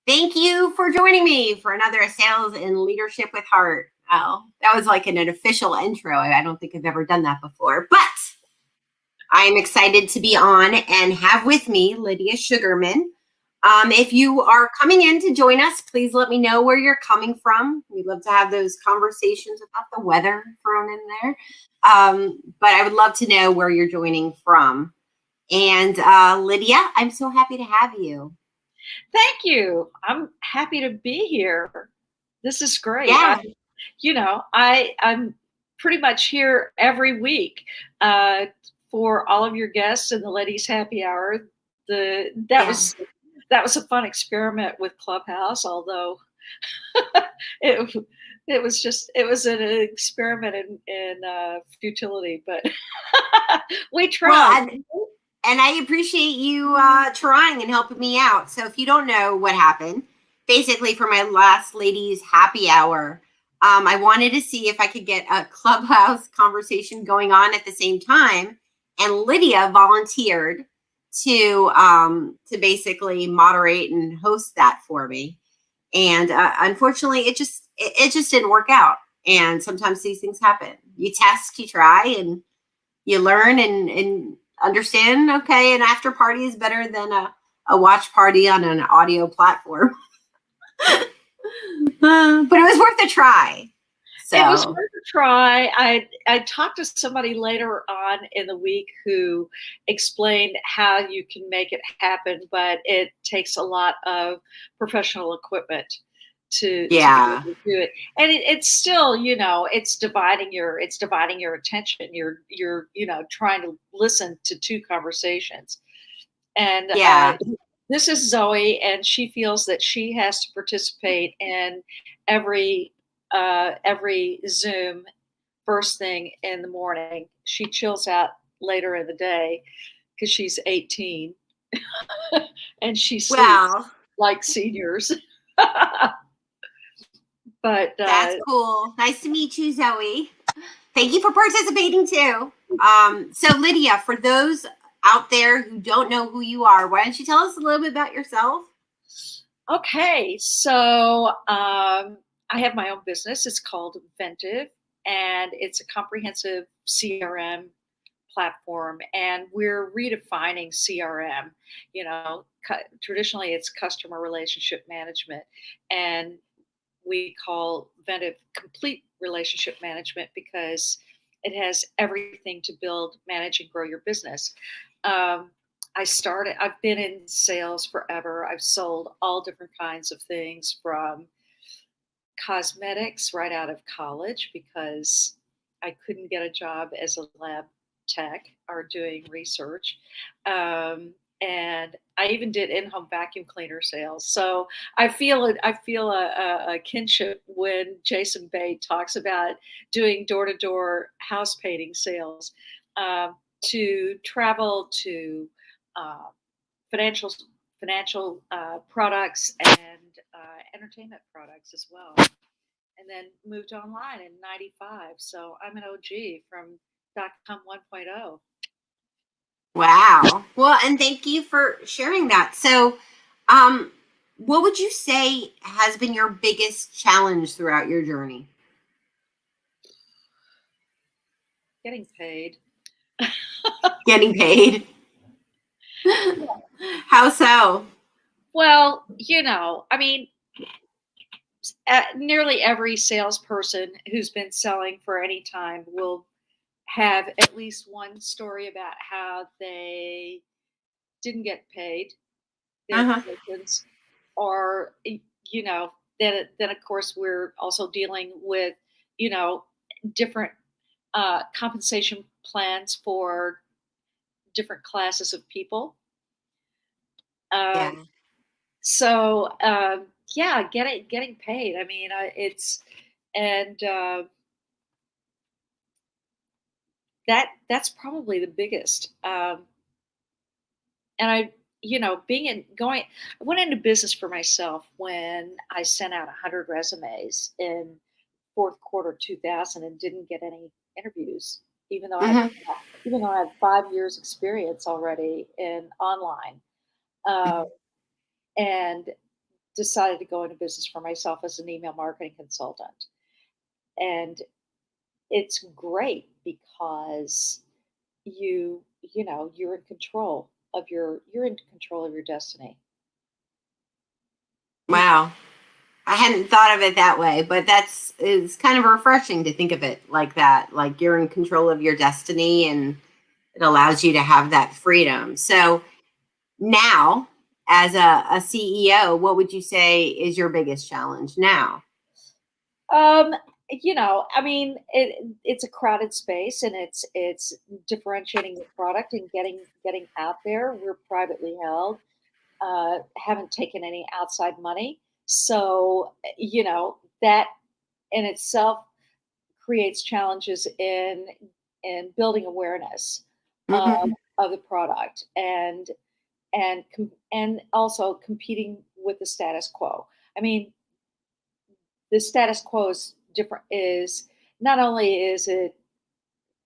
Thank you for joining me for another Sales and Leadership with Heart. Oh, that was like an official intro. I don't think I've ever done that before, but I'm excited to be on and have with me Lydia Sugarman. If you are coming in to join us, please let me know where you're coming from. We'd love to have those conversations about the weather thrown in there. But I would love to know where you're joining from. And Lydia, I'm so happy to have you. Thank you. I'm happy to be here. This is great. Yeah. I'm pretty much here every week for all of your guests in the Ladies Happy Hour. That was a fun experiment with Clubhouse, although it was an experiment in futility, but we tried. Well, and I appreciate you trying and helping me out. So if you don't know what happened, basically for my last ladies happy hour, I wanted to see if I could get a Clubhouse conversation going on at the same time. And Lydia volunteered to basically moderate and host that for me. And unfortunately, it just didn't work out. And sometimes these things happen. You test, you try, and you learn and understand, okay, an after party is better than a watch party on an audio platform. But it was worth a try. So. It was worth a try. I talked to somebody later on in the week who explained how you can make it happen, but it takes a lot of professional equipment to do it, and it's still, it's dividing your attention. You're trying to listen to two conversations, and this is Zoe, and she feels that she has to participate in every Zoom first thing in the morning. She chills out later in the day because she's 18 and she sleeps like seniors. But that's cool. Nice to meet you, Zoe. Thank you for participating too. So Lydia, for those out there who don't know who you are, why don't you tell us a little bit about yourself? Okay, so I have my own business. It's called Venntive, and it's a comprehensive CRM platform, and we're redefining CRM. Traditionally it's customer relationship management, and we call Venntive complete relationship management because it has everything to build, manage, and grow your business. I've been in sales forever. I've sold all different kinds of things, from cosmetics right out of college because I couldn't get a job as a lab tech or doing research. And I even did in-home vacuum cleaner sales. So I feel a kinship when Jason Bay talks about doing door-to-door house painting sales, to travel to financial products and entertainment products as well. And then moved online in '95. So I'm an OG from .com 1.0. Wow. Well, and thank you for sharing that. So, what would you say has been your biggest challenge throughout your journey? Getting paid. Getting paid. How so? Well, nearly every salesperson who's been selling for any time will have at least one story about how they didn't get paid their commissions, or then of course we're also dealing with different compensation plans for different classes of people. So getting paid. I mean, that's probably the biggest. And I went into business for myself when I sent out 100 resumes in fourth quarter 2000 and didn't get any interviews, even though I had 5 years experience already in online. And decided to go into business for myself as an email marketing consultant. And it's great because you're in control of your destiny. Wow. I hadn't thought of it that way, but it's kind of refreshing to think of it like that. Like you're in control of your destiny and it allows you to have that freedom. So now, as a CEO, what would you say is your biggest challenge now? Um, I mean, it's a crowded space, and it's differentiating the product and getting out there. We're privately held, haven't taken any outside money, so that in itself creates challenges in building awareness Hmm. of the product and also competing with the status quo. I mean, the status quo is different. Is not only is it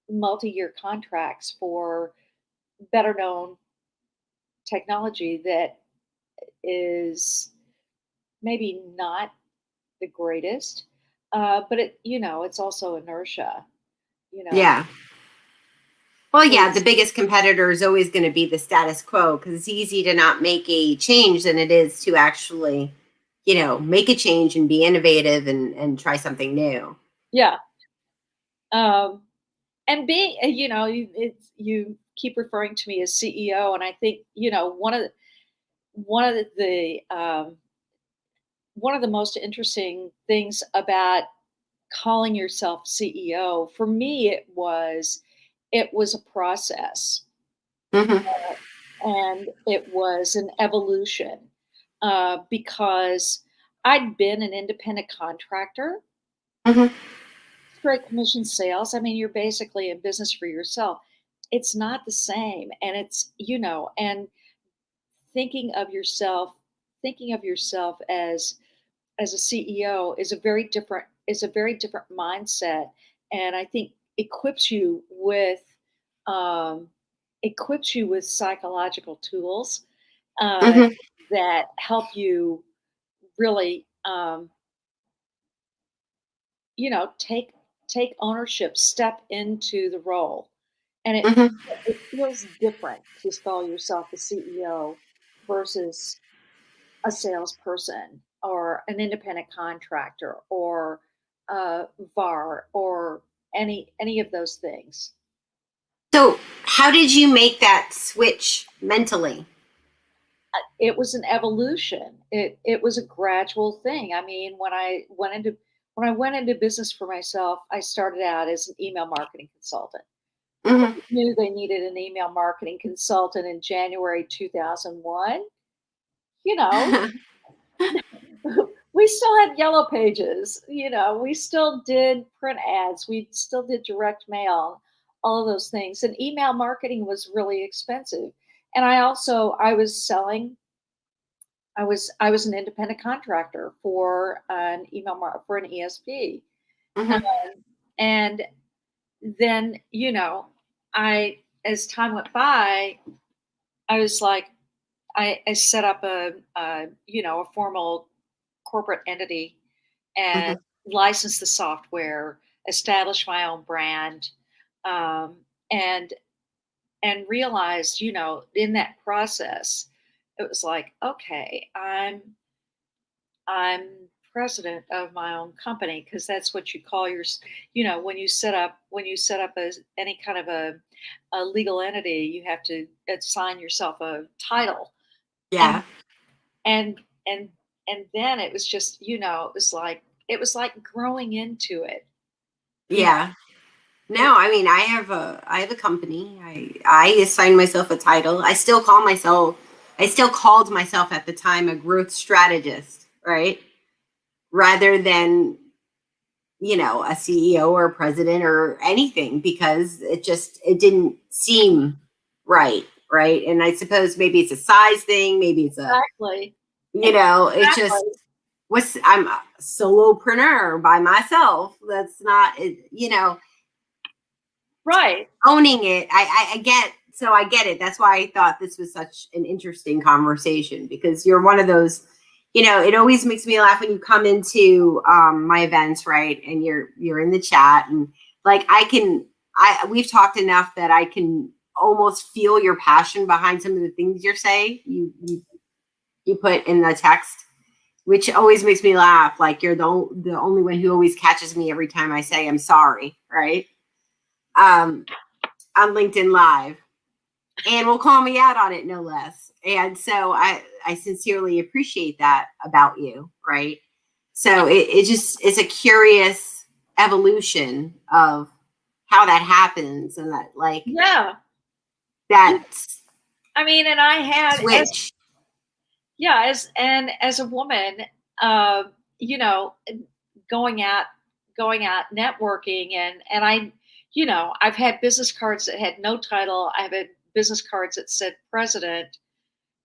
multi-year contracts for better known technology that is maybe not the greatest, but it's also inertia. You know, Yeah. Well, yeah, the it's biggest competitor is always going to be the status quo because it's easy to not make a change than it is to actually, make a change and be innovative and try something new. yeah. Um, and being, you keep referring to me as CEO, and I think one of one of the most interesting things about calling yourself CEO for me it was a process, Hmm. and it was an evolution because I'd been an independent contractor, Hmm. straight commission sales. I mean, you're basically in business for yourself. It's not the same, and and thinking of yourself thinking of yourself as a CEO is a very different mindset, and I think um, equips you with psychological tools uh, Hmm. that help you really take ownership, step into the role, and Hmm. it feels different to spell yourself a CEO versus a salesperson or an independent contractor or a VAR or any of those things. So, how did you make that switch mentally? It was an evolution. It was a gradual thing. I mean, when I went into business for myself, I started out as an email marketing consultant. Hmm. Knew they needed an email marketing consultant in January 2001. You know, we still had yellow pages, we still did print ads, we still did direct mail, all of those things. And email marketing was really expensive. And I was selling, I was an independent contractor for for an ESP. Hmm. And then, I as time went by, I was like, I set up a formal corporate entity and Hmm. license the software, establish my own brand, um, and realized, in that process, it was like, okay, I'm president of my own company because that's what you call when you set up any kind of a legal entity, you have to assign yourself a title, and Yeah. and and and then it was just it was like growing into it. You know, Yeah. No, I mean, I have a company. I assign myself a title. I still called myself at the time a growth strategist, right? Rather than, a CEO or a president or anything because it didn't seem right, right? And I suppose maybe it's a size thing, maybe it's exactly, it just exactly, I'm a solopreneur by myself. That's not it, right. owning it. I get it. That's why I thought this was such an interesting conversation because you're one of those it always makes me laugh when you come into my events, right? And you're in the chat, and like we've talked enough that I can almost feel your passion behind some of the things you're saying. You put in the text, which always makes me laugh. Like you're the only one who always catches me every time I say I'm sorry, right? On LinkedIn Live, and will call me out on it, no less. And so I sincerely appreciate that about you, right? So it's a curious evolution of how that happens, and that like Yeah. that I mean, and I had switch. as a woman, you know, going out networking, and I, I've had business cards that had no title. I've had business cards that said president,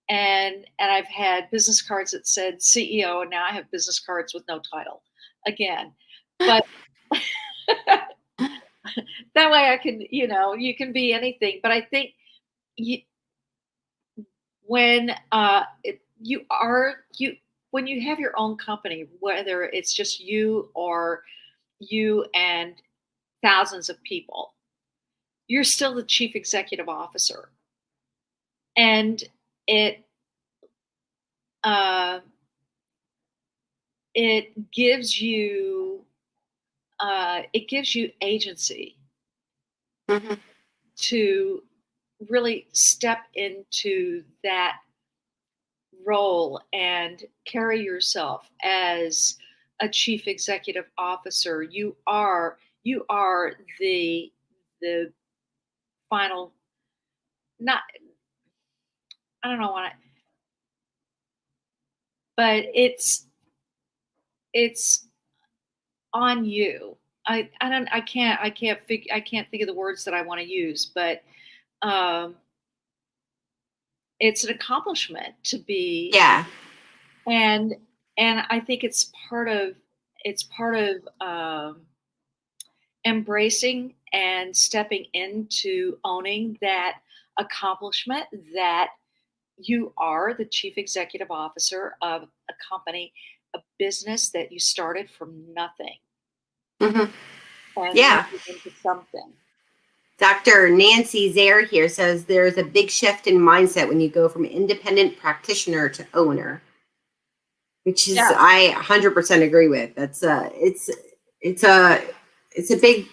and I've had business cards that said CEO, and now I have business cards with no title again. But that way I can, you can be anything. But I think you, when when you have your own company, whether it's just you or you and thousands of people, you're still the chief executive officer, and it uh, it gives you agency Mm-hmm. to really step into that role and carry yourself as a chief executive officer. You are the final, not, I don't know what, but it's on you. I can't think of the words that I want to use, but um, it's an accomplishment to be, Yeah. and I think it's part of embracing and stepping into owning that accomplishment, that you are the chief executive officer of a company, a business that you started from nothing Mm-hmm. and made Yeah. it into something. Dr. Nancy Zare here says there's a big shift in mindset when you go from independent practitioner to owner, which is Yeah. I 100% agree with. That's it's a it's a big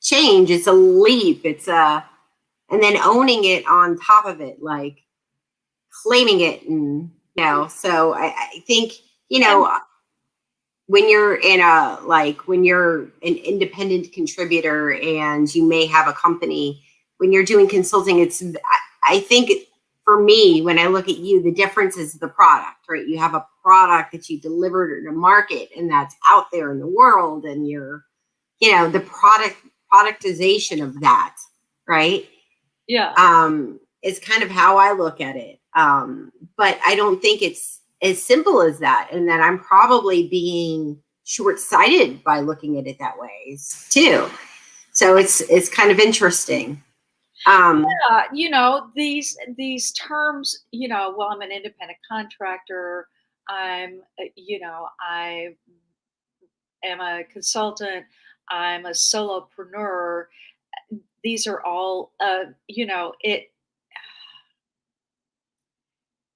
change. It's a leap. And then owning it on top of it, like claiming it, and So I think And when you're when you're an independent contributor and you may have a company, when you're doing consulting, I think for me, when I look at you, the difference is the product, right? You have a product that you delivered to market, and that's out there in the world, and the productization of that, right? yeah. Is kind of how I look at it. But I don't think it's as simple as that, and that I'm probably being short-sighted by looking at it that way too. So it's kind of interesting. These terms, well, I'm an independent contractor. I am a consultant. I'm a solopreneur. These are all,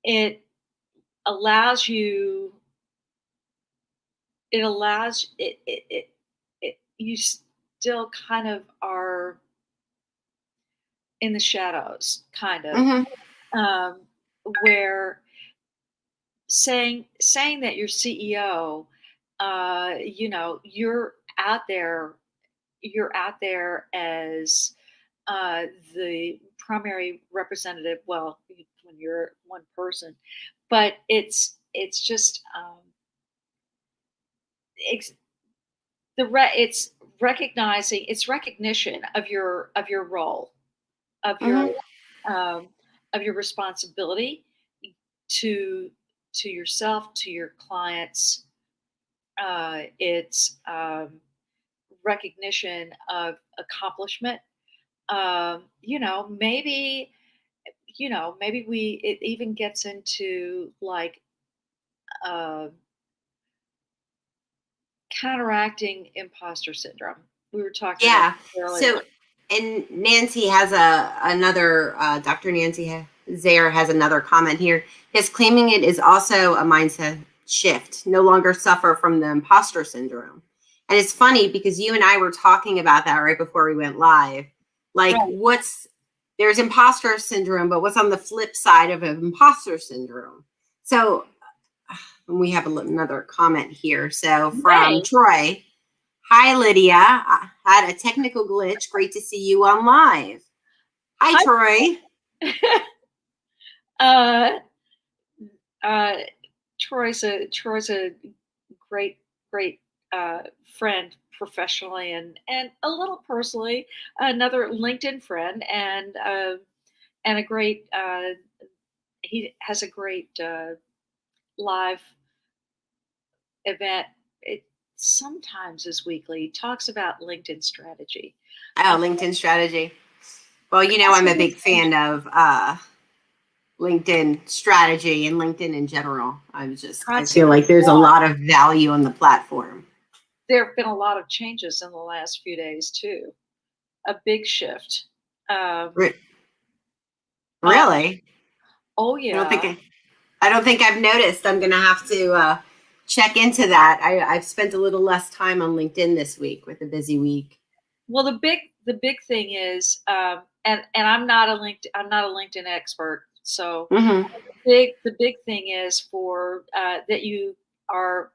it allows you, you still kind of are in the shadows, kind of, Mm-hmm. um, where saying that you're CEO, you're out there as the primary representative. Well, when you're one person, but it's just it's it's it's recognition of your role, of Mm-hmm. um, your responsibility to yourself, to your clients. It's recognition of accomplishment. Maybe maybe it even gets into like uh, counteracting imposter syndrome. We were talking about Yeah. this earlier. So, and Nancy has another Dr. Nancy Zaire has another comment here. His claiming it is also a mindset shift. No longer suffer from the imposter syndrome. And it's funny because you and I were talking about that right before we went live. Like, Right. there's imposter syndrome, but what's on the flip side of imposter syndrome? So, we have another comment here. So from Right. Troy. Hi, Lydia. I had a technical glitch. Great to see you on live. Hi, Hi. Troy. uh, uh, Troy's a great friend professionally and a little personally. Another LinkedIn friend and a great. He has a great live event. It sometimes is weekly. He talks about LinkedIn strategy. Oh, LinkedIn strategy. Well, I'm a big fan of LinkedIn strategy and LinkedIn in general. I feel Constantly. like there's a lot of value on the platform. There have been a lot of changes in the last few days too. A big shift. Um, uh, Really? oh I don't think yeah. I don't think I've noticed. I'm gonna have to check into that. I've spent a little less time on LinkedIn this week with a busy week. Well, the big thing is, and I'm not a LinkedIn expert, so Mm-hmm. the big thing is for are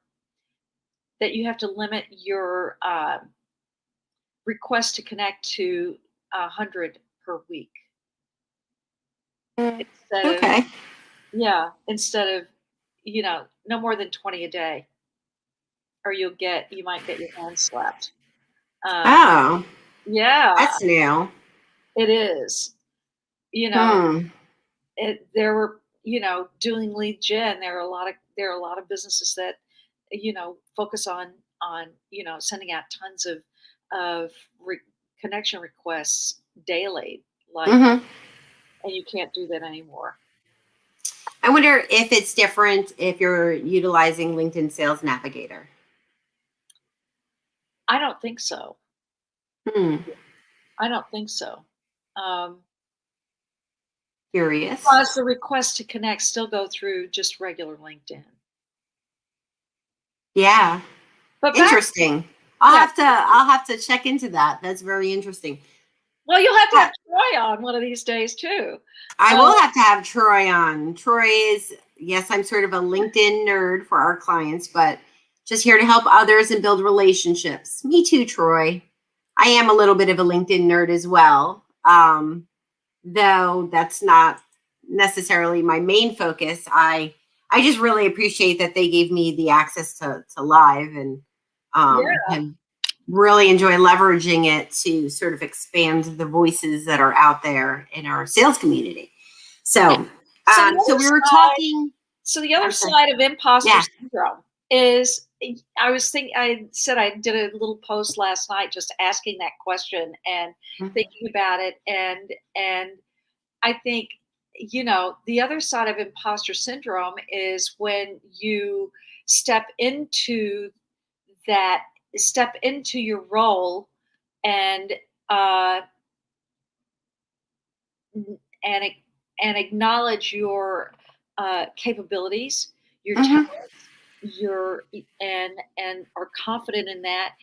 that you have to limit your request to connect to 100 per week instead of Okay. instead of no more than 20 a day, or you might get your hand slapped. Um, Oh, yeah, that's new. it is. You know, Hmm. there were doing lead gen. There are a lot of businesses that focus on sending out tons of connection requests daily, like, Mm-hmm. and you can't do that anymore. I wonder if it's different if you're utilizing LinkedIn Sales Navigator. I don't think so. Hmm. I don't think so. Um, Curious. Plus, the requests to connect still go through just regular LinkedIn. Yeah. But back, Interesting. yeah. I'll have to check into that. That's very interesting. Well, you'll have to Uh, have Troy on one of these days too. I Uh, will have to have Troy on. Troy is, yes, I'm sort of a LinkedIn nerd for our clients, but just here to help others and build relationships. Me too, Troy. I am a little bit of a LinkedIn nerd as well. Though that's not necessarily my main focus. I just really appreciate that they gave me the access to live and yeah. have really enjoy leveraging it to sort of expand the voices that are out there in our sales community. So, So the so other we were side, talking. so the other I'm sorry. side of imposter Yeah. syndrome is I said I did a little post last night just asking that question and thinking about it and I think the other side of imposter syndrome is when you step into that step into your role and uh, and and acknowledge your capabilities, your Mm-hmm. talents, your and are confident in that,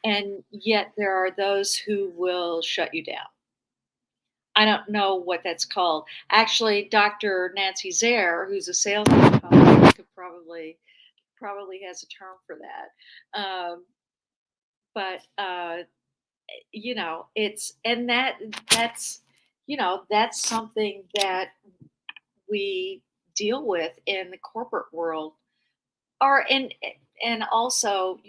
and yet there are those who will shut you down. I don't know what that's called. Actually, Dr. Nancy Zaire, who's a sales psychologist, could probably has a term for that. But it's and that's something that we deal with in the corporate world, or and also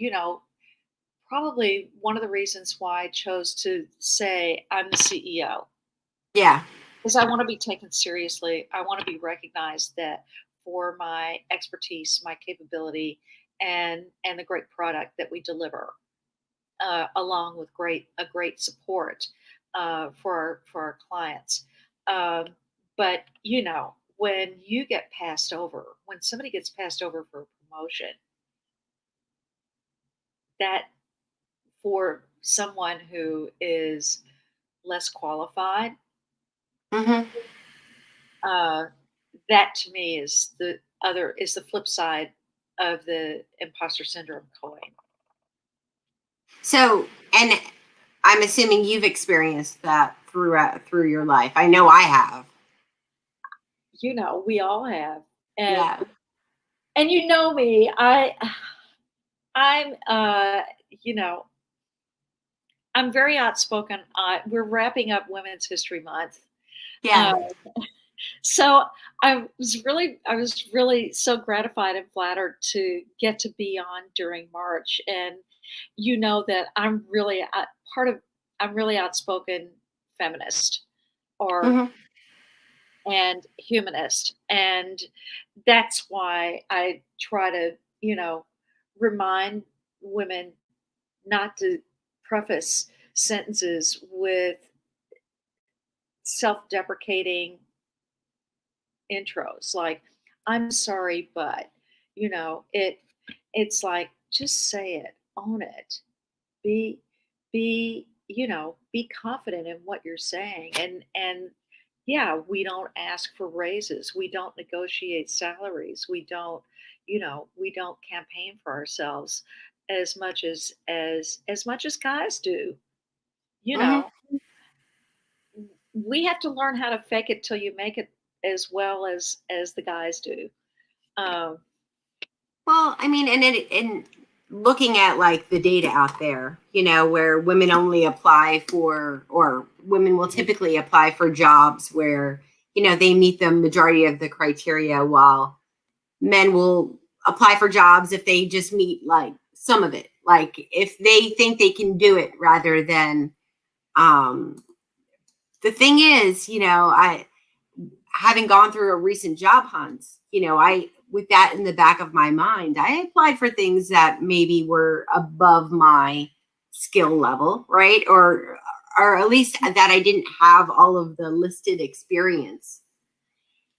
probably one of the reasons why I chose to say I'm the CEO Yeah. is I want to be taken seriously. I want to be recognized that for my expertise, my capability, and the great product that we deliver, along with great support for our clients. But when you get passed over, when somebody gets passed over for a promotion. That for someone who is less qualified, Hmm. uh, that to me is the flip side of the imposter syndrome coin. So, and I'm assuming you've experienced that through your life. I know I have. You know, we all have, and Yeah. you know me, I'm you know, I'm very outspoken. We're wrapping up Women's History Month. Yeah. Uh, so I was really so gratified and flattered to get to be on during March, and you know that I'm really part of. I'm really outspoken feminist, or Hmm. and humanist, and that's why I try to, you know, remind women not to preface sentences with self-deprecating intros like "I'm sorry, but," you know, it's like, just say it, own it, be you know, be confident in what you're saying, and yeah, we don't ask for raises, we don't negotiate salaries, we don't, you know, we don't campaign for ourselves as much as much as guys do, you Hmm. know. We have to learn how to fake it till you make it as well as the guys do. Um, Well, I mean, and looking at like the data out there, where women only apply for, or women will typically apply for jobs where, they meet the majority of the criteria, while men will apply for jobs if they just meet like some of it. Like if they think they can do it rather than, um, the thing is, I, having gone through a recent job hunt, with that in the back of my mind, I applied for things that maybe were above my skill level, right? Or at least that I didn't have all of the listed experience.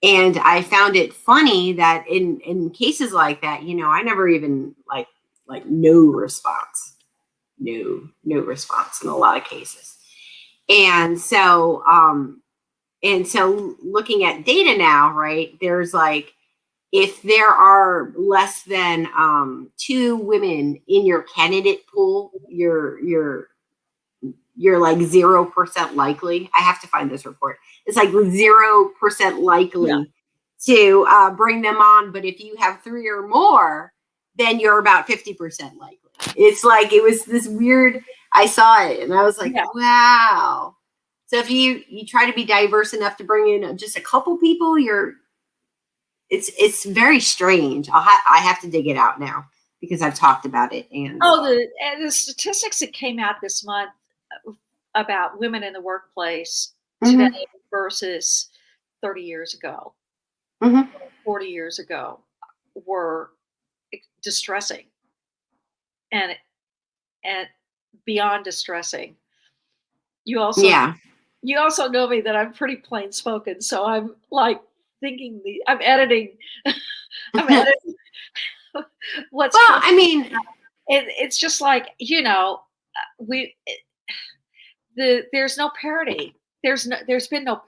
And I found it funny that in cases like that, I never even like no response. No response in a lot of cases. And so looking at data now, right, there's like, if there are less than two women in your candidate pool, you're like 0% likely. I have to find this report. It's like 0% yeah, likely to bring them on. But if you have three or more, then you're about 50% likely. It's like, it was this weird, I saw it and I was like, yeah. wow. So if you try to be diverse enough to bring in just a couple people, it's very strange. I have to dig it out now because I've talked about it. And Oh, the statistics that came out this month about women in the workplace today mhm, versus 30 years ago, mhm, 40 years ago were distressing, and and beyond distressing. You also yeah. you also know me that I'm pretty plain spoken, so I'm like thinking I'm editing I'm Well, editing what's coming. I mean, It's just like, you know, we there's no parity. There's been no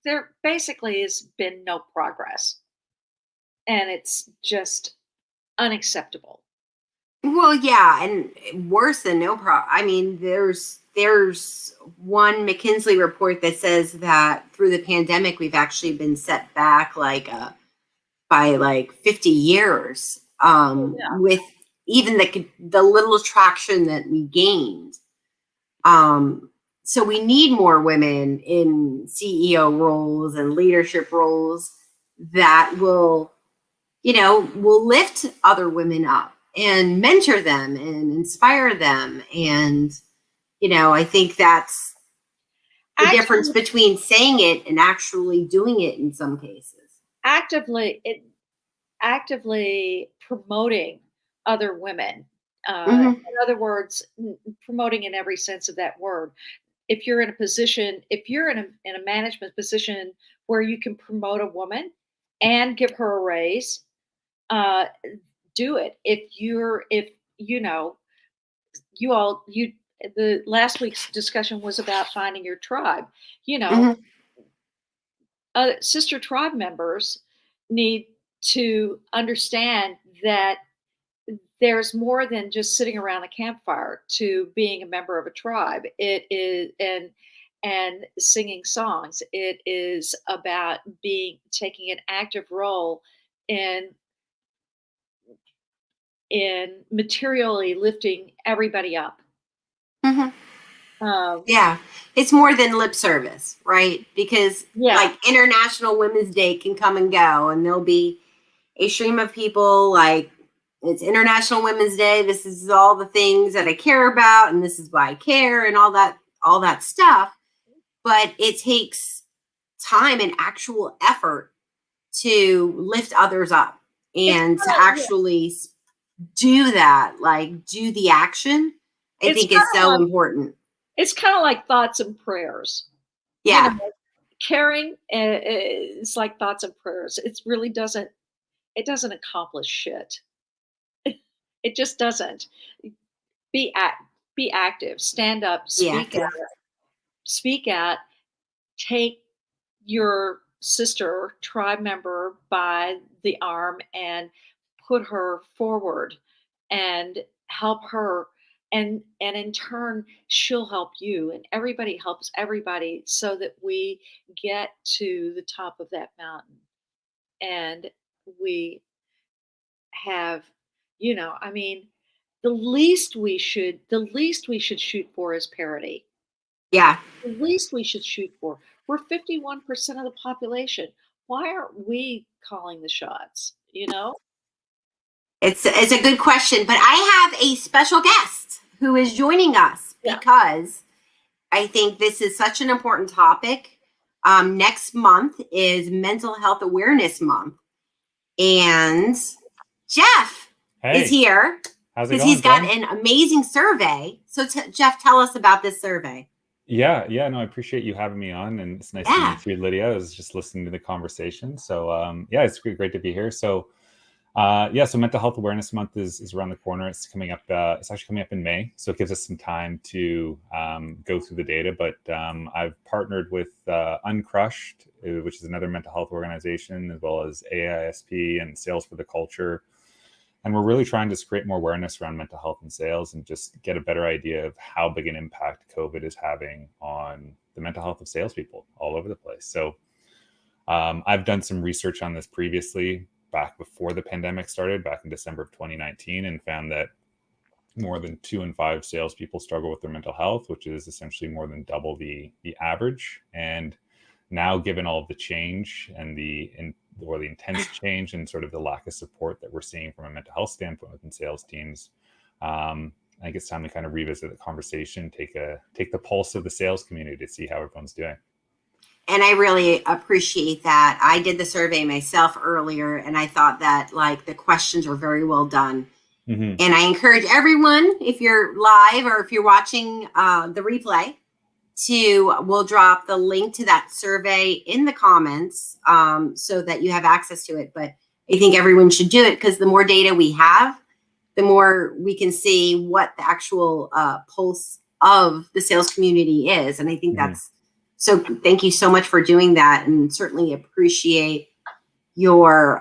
there basically has been no progress, and it's just unacceptable. well, yeah, and worse than no problem. I mean, there's one McKinsey report that says that through the pandemic, we've actually been set back like by like 50 years, with even the little traction that we gained. Um, so we need more women in CEO roles and leadership roles that will lift other women up and mentor them and inspire them. And, I think that's the difference Actually, between saying it and actually doing it in some cases. actively it actively promoting other women. Hmm. In other words, promoting in every sense of that word. If you're in a position, if you're in a management position where you can promote a woman and give her a raise, uh, do it. If you know, the last week's discussion was about finding your tribe. You know, Hmm. sister tribe members need to understand that there's more than just sitting around a campfire to being a member of a tribe. It is and singing songs. It is about taking an active role in materially lifting everybody up. Hmm. Um, Yeah, it's more than lip service, right? Because yeah, like International Women's Day can come and go, and there'll be a stream of people like, it's International Women's Day. This is all the things that I care about, and this is why I care, and all that stuff. But it takes time and actual effort to lift others up it's and to kind of yeah, actually do that, like do the action. I it's think kind is of so like important. thoughts and prayers. You know, Yeah. caring is like thoughts and prayers. It doesn't accomplish shit. It just doesn't. Be act, be active. Stand up. Be Speak active. out. Speak out. Take your sister tribe member by the arm and put her forward and help her, and in turn she'll help you, and everybody helps everybody, so that we get to the top of that mountain, and we have, I mean, the least we should shoot for is parity. Yeah. The least we should shoot for. We're 51% of the population. Why aren't we calling the shots? It's a good question, but I have a special guest who is joining us Yeah. because I think this is such an important topic. Next month is Mental Health Awareness Month, and Jeff is Hey, here how's it because going, he's got Jen? an amazing survey. So, Jeff, tell us about this survey. Yeah, no, I appreciate you having me on, and it's nice to Yeah. meet you, Lydia. I was just listening to the conversation, so yeah, it's great to be here. So, yeah, so Mental Health Awareness Month is around the corner. It's coming up. It's actually coming up in May, so it gives us some time to go through the data. But I've partnered with Uncrushed, which is another mental health organization, as well as AISP and Sales for the Culture. And we're really trying to create more awareness around mental health and sales, and just get a better idea of how big an impact COVID is having on the mental health of salespeople all over the place. So I've done some research on this previously, back before the pandemic started, back in December of 2019, and found that more than 2 in 5 salespeople struggle with their mental health, which is essentially more than double the average. And now, given all of the change and the intense change and sort of the lack of support that we're seeing from a mental health standpoint within sales teams, I think it's time to kind of revisit the conversation, take the pulse of the sales community to see how everyone's doing. And I really appreciate that. I did the survey myself earlier, and I thought that like the questions are very well done. Mm-hmm. And I encourage everyone, if you're live or if you're watching the replay, we'll drop the link to that survey in the comments so that you have access to it. But I think everyone should do it, because the more data we have, the more we can see what the actual pulse of the sales community is. And I think Mm-hmm. that's so. Thank you so much for doing that, and certainly appreciate your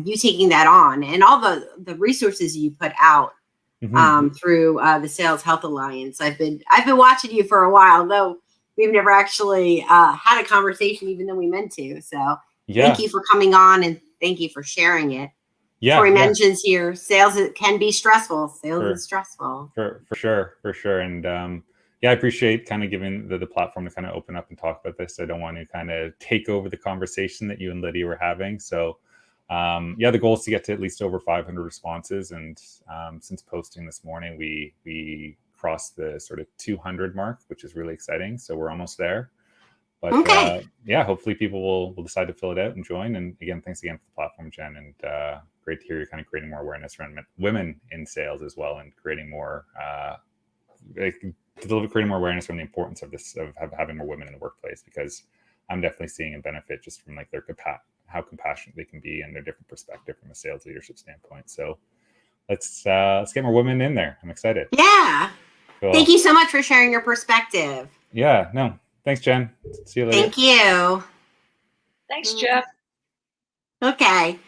you taking that on, and all the resources you put out Mm-hmm. through the Sales Health Alliance. I've been watching you for a while, though we've never actually had a conversation, even though we meant to. So thank Yeah, you for coming on, and thank you for sharing it. Tori yeah, mentions here, sales can be stressful. Sales is for stressful. sure. And yeah, I appreciate kind of giving the platform to kind of open up and talk about this. I don't want to kind of take over the conversation that you and Lydia were having. So yeah, the goal is to get to at least over 500 responses. And since posting this morning, we crossed the sort of 200 mark, which is really exciting. So we're almost there. But Okay. yeah, hopefully people will decide to fill it out and join. And again, thanks again for the platform, Jen. And great to hear you're kind of creating more awareness around women in sales as well, and creating more creating more awareness around the importance of this, of having more women in the workplace, because I'm definitely seeing a benefit just from like how compassionate they can be and their different perspective from a sales leadership standpoint. So let's get more women in there. I'm excited. Yeah. Cool. Thank you so much for sharing your perspective. Yeah, no, thanks, Jen. See you later. Thank you. Thanks, Jeff. Okay.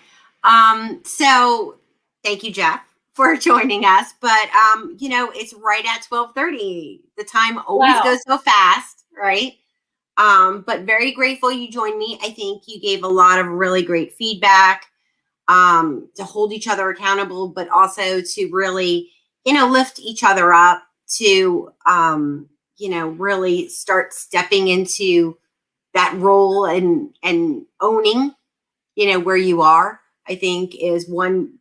So thank you, Jeff, for joining us. But it's right at 12:30. The time always goes so fast, right? But very grateful you joined me. I think you gave a lot of really great feedback, to hold each other accountable, but also to really, lift each other up to, really start stepping into that role and owning, where you are, I think is one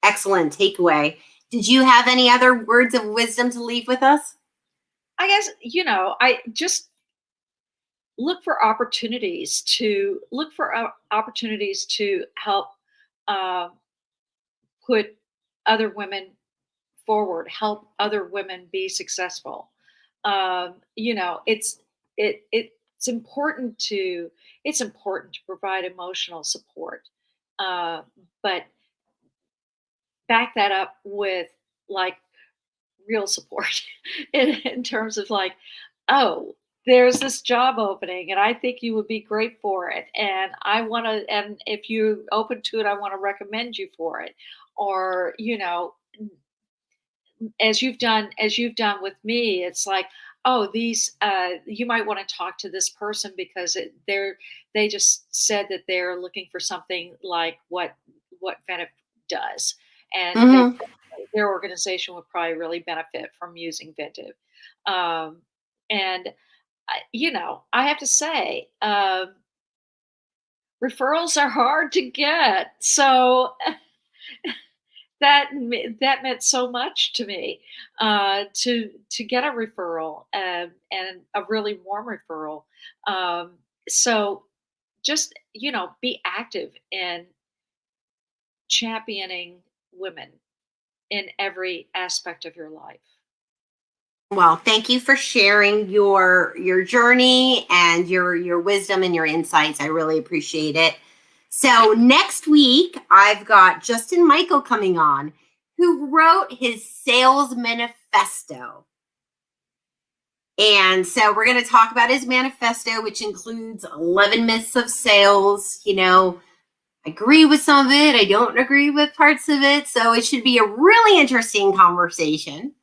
excellent takeaway. Did you have any other words of wisdom to leave with us? I guess, I just look for opportunities to help put other women forward, help other women be successful. It's important to provide emotional support, but back that up with like real support in terms of like, oh, there's this job opening and I think you would be great for it. And and if you're open to it, I want to recommend you for it. Or, as you've done with me, it's like, oh, these, you might want to talk to this person because they just said that they're looking for something like what Venntive does. And Mm-hmm. their organization would probably really benefit from using Venntive. And I have to say, referrals are hard to get. So that meant so much to me, to get a referral, and a really warm referral. So just, be active in championing women in every aspect of your life. Well, thank you for sharing your journey and your wisdom and your insights. I really appreciate it. So next week, I've got Justin Michael coming on, who wrote his sales manifesto. And so we're going to talk about his manifesto, which includes 11 myths of sales. I agree with some of it. I don't agree with parts of it. So it should be a really interesting conversation.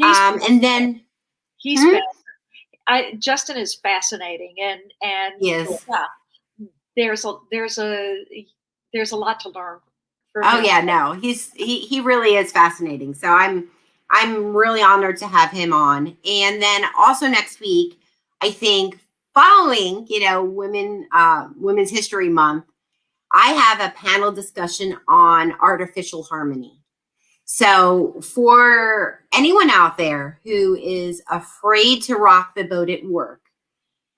And then Justin is fascinating, and yes, there's a lot to learn. Oh yeah, no, he really is fascinating. So I'm really honored to have him on. And then also next week, I think following Women's History Month, I have a panel discussion on artificial harmony. So for anyone out there who is afraid to rock the boat at work,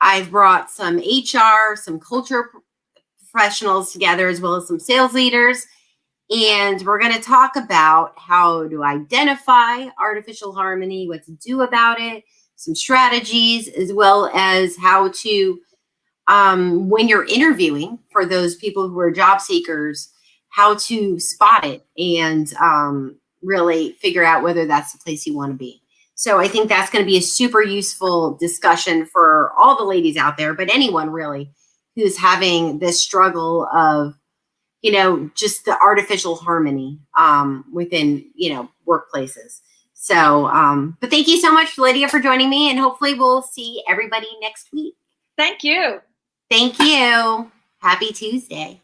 I've brought some HR, some culture professionals together, as well as some sales leaders. And we're going to talk about how to identify artificial harmony, what to do about it, some strategies, as well as how to, when you're interviewing for those people who are job seekers, how to spot it and really figure out whether that's the place you want to be. So I think that's going to be a super useful discussion for all the ladies out there, but anyone really who's having this struggle of, just the artificial harmony within, workplaces. So, but thank you so much, Lydia, for joining me, and hopefully we'll see everybody next week. Thank you. Thank you. Happy Tuesday.